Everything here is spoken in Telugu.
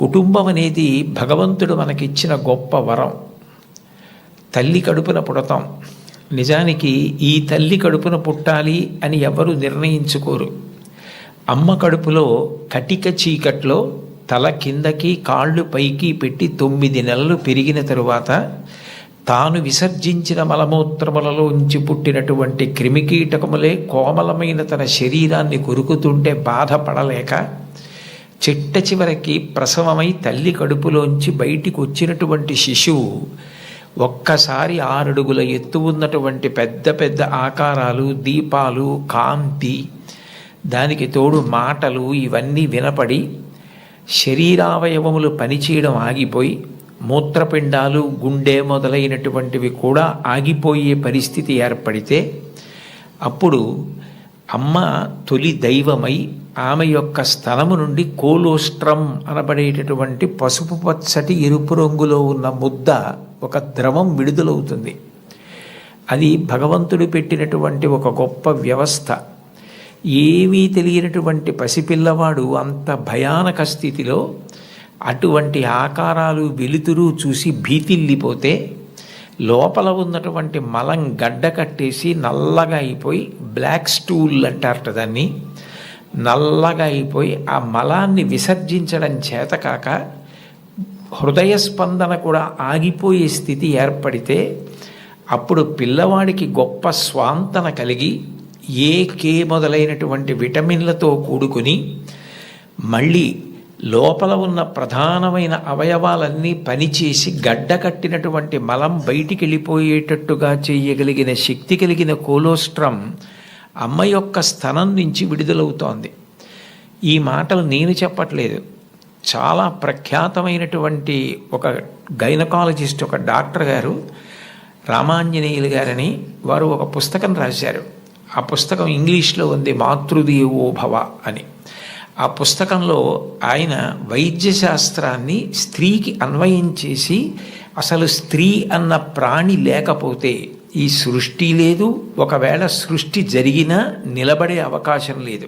కుటుంబం అనేది భగవంతుడు మనకిచ్చిన గొప్ప వరం. తల్లి కడుపున పుడతాం. నిజానికి ఈ తల్లి కడుపున పుట్టాలి అని ఎవరు నిర్ణయించుకోరు. అమ్మ కడుపులో కటిక చీకట్లో తల కిందకి కాళ్ళు పైకి పెట్టి 9 నెలలు పెరిగిన తరువాత తాను విసర్జించిన మలమూత్రములలోంచి పుట్టినటువంటి క్రిమికీటకములే కోమలమైన తన శరీరాన్ని కొరుకుతుంటే బాధపడలేక చిట్ట చివరికి ప్రసవమై తల్లి కడుపులోంచి బయటికి వచ్చినటువంటి శిశువు ఒక్కసారి 6 అడుగుల ఎత్తు ఉన్నటువంటి పెద్ద పెద్ద ఆకారాలు, దీపాలు, కాంతి, దానికి తోడు మాటలు ఇవన్నీ వినపడి శరీరావయవములు పనిచేయడం ఆగిపోయి మూత్రపిండాలు, గుండె మొదలైనటువంటివి కూడా ఆగిపోయే పరిస్థితి ఏర్పడితే అప్పుడు అమ్మ తొలి దైవమై ఆమె యొక్క స్థలము నుండి కోలోస్ట్రం అనబడేటటువంటి పసుపు పచ్చటి ఎరుపు రంగులో ఉన్న ముద్ద, ఒక ద్రవం విడుదలవుతుంది. అది భగవంతుడు పెట్టినటువంటి ఒక గొప్ప వ్యవస్థ. ఏమీ తెలియనటువంటి పసిపిల్లవాడు అంత భయానక స్థితిలో అటువంటి ఆకారాలు, వెలుతురు చూసి భీతిల్లిపోతే లోపల ఉన్నటువంటి మలం గడ్డ కట్టేసి నల్లగా అయిపోయి, బ్లాక్ స్టూల్ అంటారట దాన్ని, నల్లగా అయిపోయి ఆ మలాన్ని విసర్జించడం చేతకాక హృదయ స్పందన కూడా ఆగిపోయే స్థితి ఏర్పడితే అప్పుడు పిల్లవాడికి గొప్ప స్వాంతన కలిగి కే మొదలైనటువంటి విటమిన్లతో కూడుకుని మళ్ళీ లోపల ఉన్న ప్రధానమైన అవయవాలన్నీ పనిచేసి గడ్డ కట్టినటువంటి మలం బయటికి వెళ్ళిపోయేటట్టుగా చేయగలిగిన శక్తి కలిగిన కోలోస్ట్రం అమ్మ యొక్క స్థనం నుంచి విడుదలవుతోంది. ఈ మాటలు నేను చెప్పట్లేదు. చాలా ప్రఖ్యాతమైనటువంటి ఒక గైనకాలజిస్ట్, ఒక డాక్టర్ గారు, రామాంజనేయులు గారని, వారు ఒక పుస్తకం రాశారు. ఆ పుస్తకం ఇంగ్లీష్లో ఉంది, మాతృదేవో భవ అని. ఆ పుస్తకంలో ఆయన వైద్యశాస్త్రాన్ని స్త్రీకి అన్వయం చేసి అసలు స్త్రీ అన్న ప్రాణి లేకపోతే ఈ సృష్టి లేదు, ఒకవేళ సృష్టి జరిగినా నిలబడే అవకాశం లేదు.